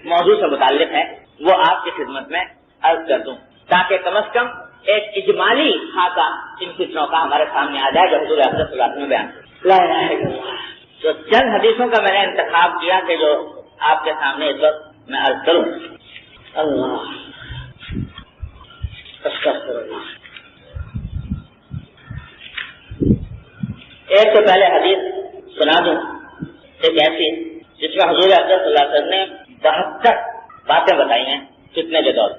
موضوع سے متعلق ہے وہ آپ کی خدمت میں عرض کر دوں تاکہ کم از کم ایک اجمالی خاکہ ان فتنوں کا ہمارے سامنے آ جائے جو حضور اقدس صلی اللہ علیہ وسلم بیان لا الہ الا اللہ۔ تو چند حدیثوں کا میں نے انتخاب کیا کہ جو آپ کے سامنے اس وقت میں عرض کروں۔ اللہ ایک تو پہلے حدیث سنا دوں ایک ایسی جس میں حضور اقدس صلی اللہ علیہ وسلم نے 72 باتیں بتائی ہیں فتنے کے دور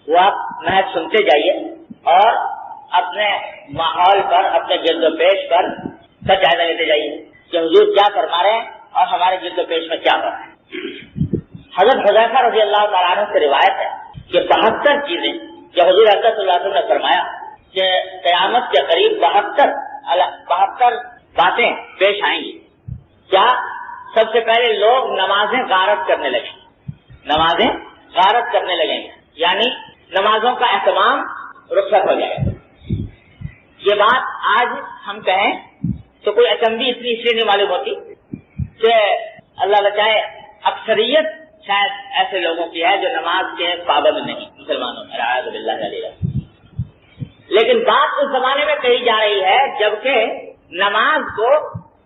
وہ آپ محض سنتے جائیے اور اپنے ماحول پر اپنے جلد و پیش پر سچ جائزہ لیتے جائیے کہ حضور کیا فرما رہے ہیں اور ہمارے جلد و پیش میں کیا ہو رہا ہے۔ حضرت حذیفہ رضی اللہ تعالیٰ عنہ سے روایت ہے کہ 72 چیزیں کہ حضور اقدس صلی اللہ علیہ وسلم نے فرمایا کہ قیامت کے قریب 72 باتیں پیش آئیں گی۔ کیا؟ سب سے پہلے لوگ نمازیں غارت کرنے لگیں گے، نمازیں غارت کرنے لگیں گے، یعنی نمازوں کا اہتمام رخصت ہو جائے گا۔ یہ بات آج ہم کہیں تو کوئی اچنبھی اتنی اس لیے نہیں معلوم ہوتی کہ اللہ بچائے اکثریت شاید ایسے لوگوں کی ہے جو نماز کے پابند نہیں مسلمانوں میں، اعوذ باللہ علیہ۔ لیکن بات اس زمانے میں کہی جا رہی ہے جبکہ نماز کو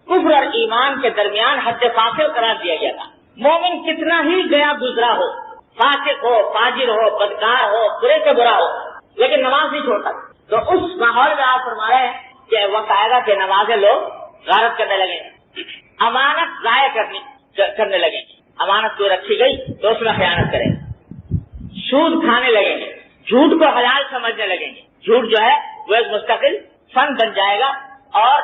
کفر اور ایمان کے درمیان حد فاصل قرار دیا گیا تھا۔ مومن کتنا ہی گیا گزرا ہو، فاسق ہو، فاجر ہو، بدکار ہو، برے سے برا ہو، لیکن نماز نہیں چھوڑتا۔ تو اس ماحول میں آپ فرما رہے ہیں کہ وقت آئے گا کہ نمازیں لوگ غارت کرنے لگیں گے، امانت ضائع کرنے لگیں گے، امانت کو رکھی گئی تو اس میں خیانت کریں گے، سود کھانے لگیں گے، جھوٹ کو حلال سمجھنے لگیں گے۔ جھوٹ جو ہے وہ ایک مستقل فن بن جائے گا اور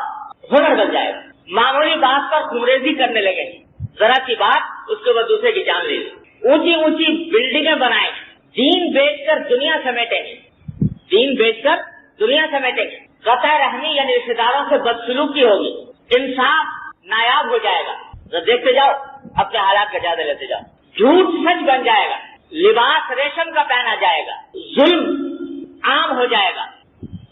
ہنر بن جائے گا۔ معمولی بات پر خمریزی کرنے لگیں گے، ذرا سی بات اس کے بعد دوسرے کی جان لے لیں، اونچی اونچی بلڈنگیں بنائیں گے، دین بیچ کر دنیا سمیٹیں گے، دین بیچ کر دنیا سمیٹیں گے، قطع رحمی یعنی رشتے داروں سے بدسلوکی ہوگی، انصاف نایاب ہو جائے گا۔ تو دیکھتے جاؤ، اپنے حالات کا جائزہ لیتے جاؤ، جھوٹ سچ بن جائے گا، لباس ریشم کا پہنا جائے گا، ظلم عام ہو جائے گا،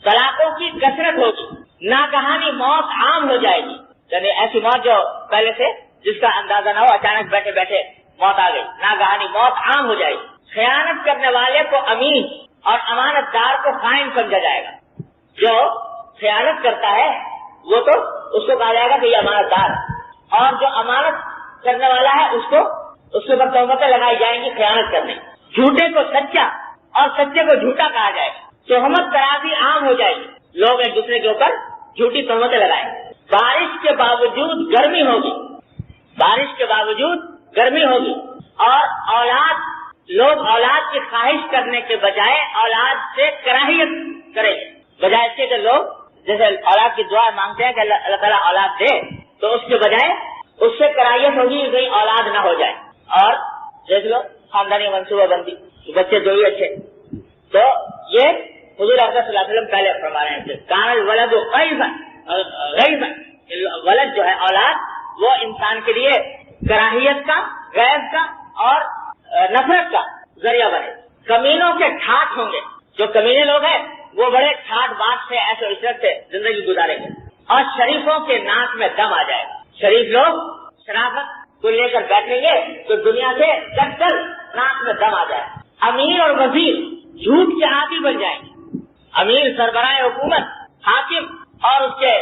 طلاقوں کی کثرت ہوگی، ناگہانی موت عام ہو جائے گی، یعنی ایسی موت جو پہلے سے جس کا اندازہ نہ ہو، اچانک بیٹھے بیٹھے موت آ گئی، ناگہانی موت عام ہو جائے گی۔ خیانت کرنے والے کو امین اور امانت دار کو خائن سمجھا جائے گا۔ جو خیانت کرتا ہے وہ تو اس کو کہا جائے گا کہ یہ امانت دار، اور جو امانت کرنے والا ہے اس کے اوپر تہمتیں لگائی جائیں گی خیانت کرنے، جھوٹے کو سچا اور سچے کو جھوٹا کہا جائے گا، تہمت ترازی عام ہو جائے گی، لوگ ایک دوسرے کے اوپر جھوٹی تہمتیں لگائیں گے۔ بارش کے باوجود گرمی ہوگی، بارش کے باوجود گرمی ہوگی، اور لوگ اولاد کی خواہش کرنے کے بجائے اولاد سے کراہیت کریں گے، بجائے اس کے کہ لوگ جیسے اولاد کی دعا مانگتے ہیں کہ اللہ تعالیٰ اولاد دے، تو اس کے بجائے اس سے کراہیت ہوگی کہ کہیں اولاد نہ ہو جائے، اور دیکھ لو خاندانی منصوبہ بندی، بچے دو ہی اچھے۔ تو یہ حضور اقدس صلی اللہ علیہ وسلم پہلے فرما رہے ہیں، کان الولد غیظا، ولد جو ہے اولاد وہ انسان کے لیے کراہیت کا، غیظ کا اور نفرت کا ذریعہ بنے۔ کمینوں کے ٹھاٹ ہوں گے، جو کمینے لوگ ہیں وہ بڑے ٹھاٹ بات سے ایسے عشرت سے زندگی گزاریں گے، اور شریفوں کے ناک میں دم آ جائے گا۔ شریف لوگ شرافت کو لے کر بیٹھیں گے تو دنیا سے کٹ کر ناک میں دم آ جائے گا۔ امیر اور وزیر جھوٹ کے عادی بن جائیں گے، امیر سربراہ حکومت، حاکم اور اس کے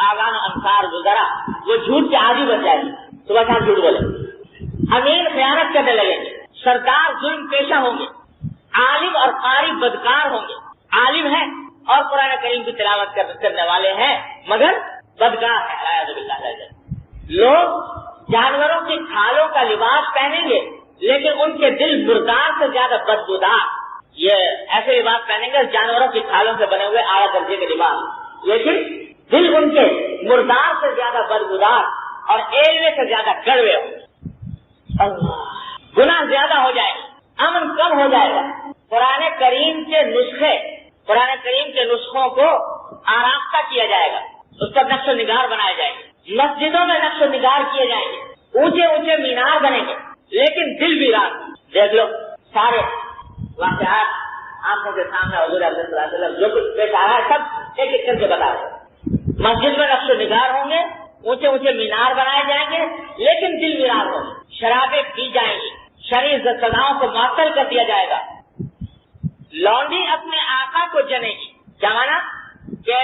آغان انصار وزراء وہ جھوٹ کے عادی بن جائیں گے، صبح شام جھوٹ بولیں گے۔ امیر خیانت کرنے لگیں گے، سردار ظلم پیشہ ہوں گے، عالم اور قاری بدکار ہوں گے، عالم ہے اور قرآن کریم کی تلاوت کرنے والے ہیں مگر بدکار ہے، اعوذ باللہ۔ لوگ جانوروں کی کھالوں کا لباس پہنیں گے لیکن ان کے دل مردار سے زیادہ بدبودار، یہ ایسے لباس پہنیں گے جانوروں کی کھالوں سے بنے ہوئے اعلیٰ درجے کے لباس، لیکن دل ان کے مردار سے زیادہ بدبودار اور ایلوے سے زیادہ کڑوے ہوں گے۔ گناہ زیادہ ہو جائے گا، امن کم ہو جائے گا۔ قرآن کریم کے نسخوں کو آراستہ کیا جائے گا، اس پر نقش و نگار بنائے جائیں گے، مسجدوں میں نقش و نگار کیے جائیں گے، اونچے اونچے مینار بنیں گے، لیکن دل ویران۔ دیکھ لو سارے واقعات آنکھوں کے سامنے حضور صلی اللہ علیہ وسلم جو کچھ پیش آ رہا ہے سب ایک ایک کر کے بتا رہے ہیں۔ مسجد میں نقش و نگار ہوں گے، اونچے اونچے مینار بنائے جائیں گے، لیکن دل ویران ہوں گے، شرابیں پی جائیں گی، شرعی سزاؤں کو معطل کر دیا جائے گا. لونڈی اپنے آقا کو جنے گی. کیا مانا؟ کہ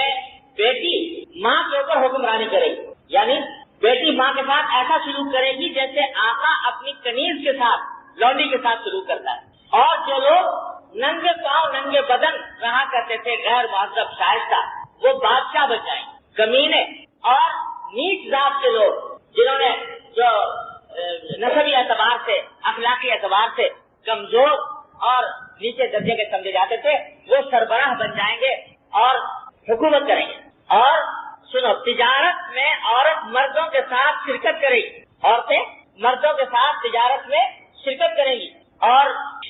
بیٹی ماں کے اوپر حکمرانی کرے گی، یعنی بیٹی ماں کے ساتھ ایسا سلوک کرے گی جیسے آقا اپنی کنیز کے ساتھ لونڈی کے ساتھ سلوک کرتا ہے. اور جو لوگ ننگے پاؤں ننگے بدن رہا کرتے تھے غیر مہذب شائستہ، وہ بادشاہ بن جائیں. کمینے اور نیچ ذات کے لوگ جنہوں نے جو نسبی اعتبار سے اخلاقی اعتبار سے کمزور اور نیچے درجے کے سمجھے جاتے تھے، وہ سربراہ بن جائیں گے اور حکومت کریں گے. اور سنو، تجارت میں عورت مردوں کے ساتھ شرکت کرے گی. عورتیں مردوں کے ساتھ تجارت میں شرکت کریں گی. اور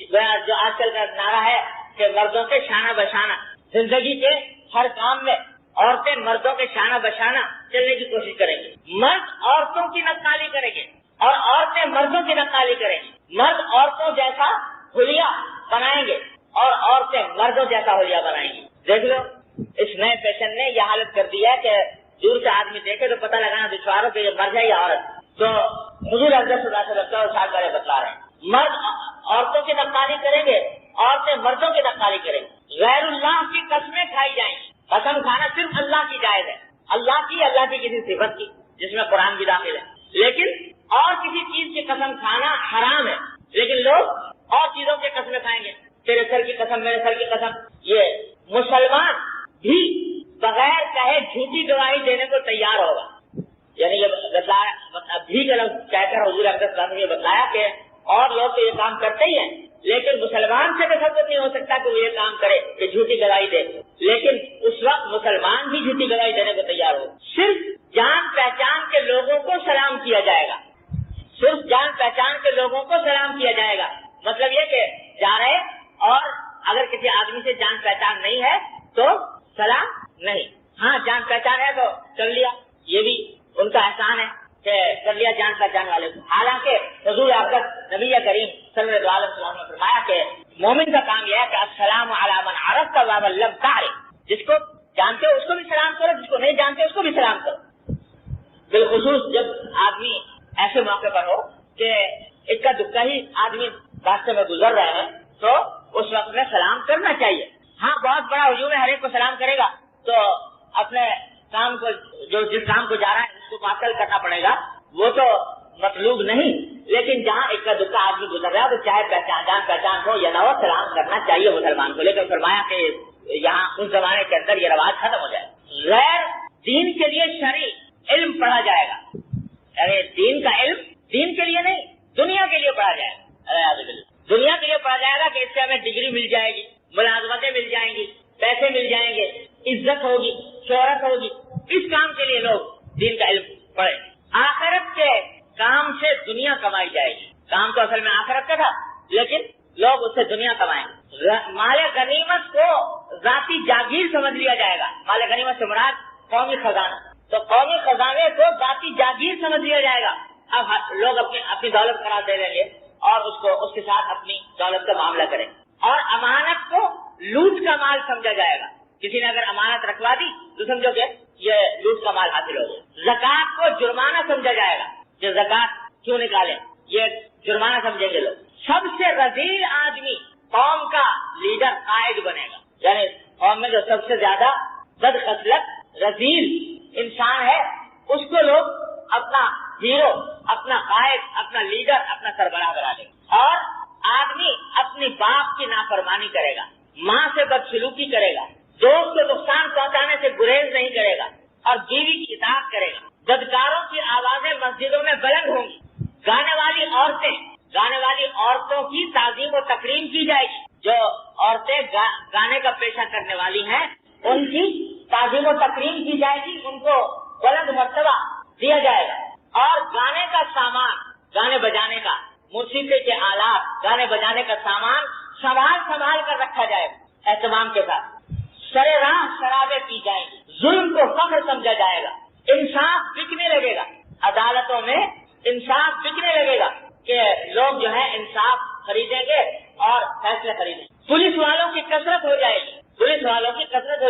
جو آج کل کا نعرہ ہے کہ مردوں کے شانہ بشانہ، زندگی کے ہر کام میں عورتیں مردوں کے شانہ بشانہ چلنے کی کوشش کریں گی. مرد عورتوں کی نقالی کریں گے اور عورتیں مردوں کی نقالی کریں گی. مرد عورتوں جیسا حلیہ بنائیں گے اور عورتیں مردوں جیسا حلیہ بنائیں گی. دیکھ لو، اس نئے فیشن نے یہ حالت کر دی ہے کہ دور سے آدمی دیکھے تو پتہ لگانا دشوار ہو کہ یہ مرد ہے یا عورت. تو حضور اقدس صلی اللہ علیہ وسلم بتلا رہے ہیں، مرد عورتوں کی نقالی کریں گے، عورتیں مردوں کی نقالی کریں گے. غیر اللہ کی قسمیں کھائی جائیں گی. قسم کھانا صرف اللہ کی جائز ہے، اللہ کی کسی صفت کی جس میں قرآن بھی داخل ہے. لیکن اور کسی چیز کی قسم کھانا حرام ہے. لیکن لوگ اور چیزوں کی قسمیں کھائیں گے، تیرے سر کی قسم، میرے سر کی قسم. یہ مسلمان بھی بغیر کہے جھوٹی گواہی دینے کو تیار ہوگا. یعنی یہ بتلایا بھی کا لفظ کہہ کر حضور اقدس صلی اللہ علیہ وسلم نے بتلایا کہ اور لوگ تو یہ کام کرتے ہی ہیں، لیکن مسلمان سے تصور نہیں ہو سکتا کہ وہ یہ کام کرے کہ جھوٹی گواہی دے. لیکن اس وقت مسلمان بھی جھوٹی گواہی دینے کو تیار ہو. صرف جان پہچان کے لوگوں کو سلام کیا جائے گا. صرف جان پہچان کے لوگوں کو سلام کیا جائے گا. مطلب یہ کہ جا رہے اور اگر کسی آدمی سے جان پہچان نہیں ہے تو سلام نہیں. ہاں جان پہچان ہے تو کر لیا، یہ بھی ان کا احسان ہے کہ کر لیا جان پہچان والے کو. حالانکہ حضور اقدس نبی کریم صلی اللہ علیہ وسلم نے فرمایا کہ مومن کا کام یہ ہے کہ السلام علی من عرفت و لم تعرف. جس کو جانتے ہو اس کو بھی سلام کرو، جس کو نہیں جانتے اس کو بھی سلام کرو. بالخصوص جب آدمی ایسے موقع پر ہو کہ اکا دکا ہی آدمی راستے میں گزر رہے ہیں تو اس وقت میں سلام کرنا چاہیے. ہاں بہت بڑا ہجوم ہے، ہر ایک کو سلام کرے گا تو اپنے کام کو، جو جس کام کو جا رہا ہے اس کو معطل کرنا پڑے گا، وہ تو مطلوب نہیں. لیکن جہاں اکا دکا آدمی گزر رہا ہے تو چاہے جان پہچان ہو یا نہ ہو، سلام کرنا چاہیے مسلمان کو. لیکن فرمایا کہ یہاں اس زمانے کے اندر یہ رواج ختم ہو جائے. غیر دین کے لیے شرعی علم پڑھا جائے گا. ارے دین کا علم دین کے لیے نہیں، دنیا کے لیے پڑھا جائے گا. دنیا کے لیے پڑھا جائے گا کہ اس سے ہمیں ڈگری مل جائے گی، ملازمتیں مل جائیں گی، پیسے مل جائیں گے، عزت ہوگی، شہرت ہوگی. اس کام کے لیے لوگ دین کا علم پڑھیں. آخرت کے کام سے دنیا کمائی جائے گی. کام تو اصل میں آخرت کا تھا لیکن لوگ اس سے دنیا کمائیں. مال غنیمت کو ذاتی جاگیر سمجھ لیا جائے گا. مال غنیمت سے مراد قومی خزانہ، تو قومی خزانے کو ذاتی جاگیر سمجھ لیا جائے گا. اب لوگ اپنی دولت قرار دے دیں گے اور اس کے ساتھ اپنی دولت کا معاملہ کریں. اور امانت کو لوٹ کا مال سمجھا جائے گا. کسی نے اگر امانت رکھوا دی تو سمجھو کہ یہ لوٹ کا مال حاصل ہوگا. زکات کو جرمانہ سمجھا جائے گا کہ زکات کیوں نکالیں، یہ جرمانہ سمجھیں گے لوگ. سب سے رذیل آدمی قوم کا لیڈر قائد بنے گا. یعنی قوم میں جو سب سے زیادہ بد خصلت رذیل انسان ہے اس کو لوگ اپنا ہیرو، اپنا قائد، اپنا لیڈر، اپنا سربراہ بنا دیں گے. اور آدمی اپنی باپ کی نافرمانی کرے گا، ماں سے بدسلوکی کرے گا، دوست کو نقصان پہنچانے سے گریز نہیں کرے گا اور بیوی کی اطاعت کرے گا. بدکاروں کی آوازیں مسجدوں میں بلند ہوں گی. گانے والی عورتوں کی تعظیم و تکریم کی جائے گی. جو عورتیں گانے کا پیشہ کرنے والی ہیں ان کی تعظیم و تکریم کی جائے گی، ان کو بلند مرتبہ دیا جائے گا. اور گانے کا سامان، گانے بجانے کا، موسیقی کے آلات، گانے بجانے کا سامان سنبھال کر رکھا جائے گا اہتمام کے ساتھ. سرے راہ شرابیں پی جائیں گی. ظلم کو فخر سمجھا جائے گا. انصاف بکنے لگے گا. عدالتوں میں انصاف بکنے لگے گا کہ لوگ جو ہے انصاف خریدیں گے اور فیصلے خریدیں. پولیس والوں کی کثرت ہو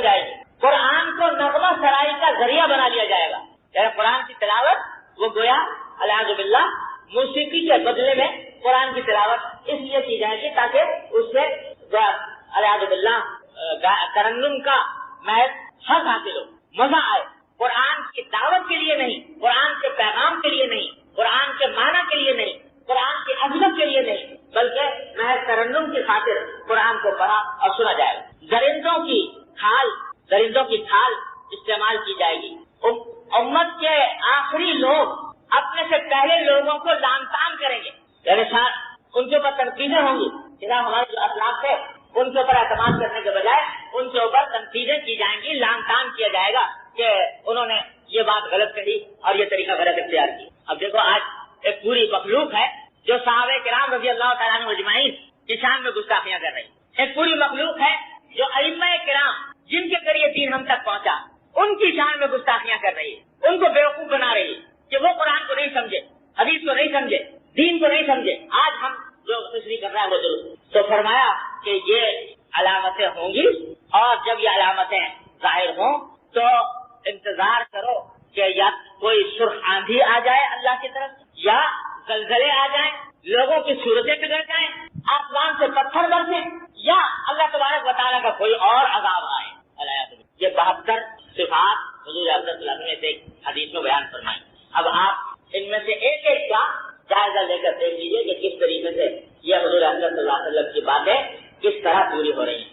جائے گی. قرآن کو نغمہ سرائی کا ذریعہ بنا لیا جائے گا. یعنی قرآن کی تلاوت وہ گویا الحمد باللہ موسیقی کے بدلے میں قرآن کی تلاوت تلاوت اس لیے کی جائے گی تاکہ اس سے الیاذ باللہ ترنم کا محض حق حاصل ہو، مزہ آئے، قرآن کی دعوت کے لیے نہیں، قرآن کے پیغام کے لیے نہیں، قرآن کے معنی کے لیے نہیں، قرآن کی عظمت کے لیے نہیں، بلکہ محض ترنم کی خاطر قرآن کو پڑھا اور سنا جائے گا۔ درندوں کی کھال استعمال کی جائے گی۔ امت کے آخری لوگ اپنے سے پہلے لوگوں کو لعن طعن کریں گے، یعنی ان کے اوپر تنقیدیں ہوں گی، جناب ہمارے جو اخلاق ہے ان کے اوپر اعتماد کرنے کے بجائے ان کے اوپر تنقیدیں کی جائیں گی، لعن طعن کیا جائے گا کہ انہوں نے یہ بات غلط کہی اور یہ طریقہ غلط اختیار کی۔ اب دیکھو آج ایک پوری مخلوق ہے جو صحابہ کرام رضی اللہ تعالیٰ عنہ اجمعین کی شان میں گستاخیاں کر رہی ہے، ایک پوری مخلوق ہے جو ائمہ کرام جن کے ذریعے دین ہم تک پہنچا ان کی شان میں گستاخیاں کر رہی ہے، ان کو بیوقوف بنا رہی ہے کہ وہ قرآن کو نہیں سمجھے، حدیث کو نہیں سمجھے، دین کو نہیں سمجھے۔ آج ہم جو تشریح کر رہے ہیں وہ درست، تو فرمایا کہ یہ علامتیں ہوں گی اور جب یہ علامتیں ظاہر ہوں تو انتظار کرو کہ یا کوئی سرخ آندھی آ جائے اللہ کی طرف، یا زلزلے آ جائیں، لوگوں کی صورتیں بگڑ جائیں، آسمان سے پتھر برسیں، یا اللہ تبارک و تعالیٰ کا کوئی اور عذاب آئے۔ یہ 72 صفات حضور اکرم صلی اللہ علیہ وسلم نے ایک حدیث میں بیان فرمائی۔ اب آپ ان میں سے ایک ایک کا جائزہ لے کر دیکھ لیجیے کہ کس طریقے سے یہ حضور اکرم صلی اللہ علیہ وسلم کی باتیں کس طرح پوری ہو رہی ہیں۔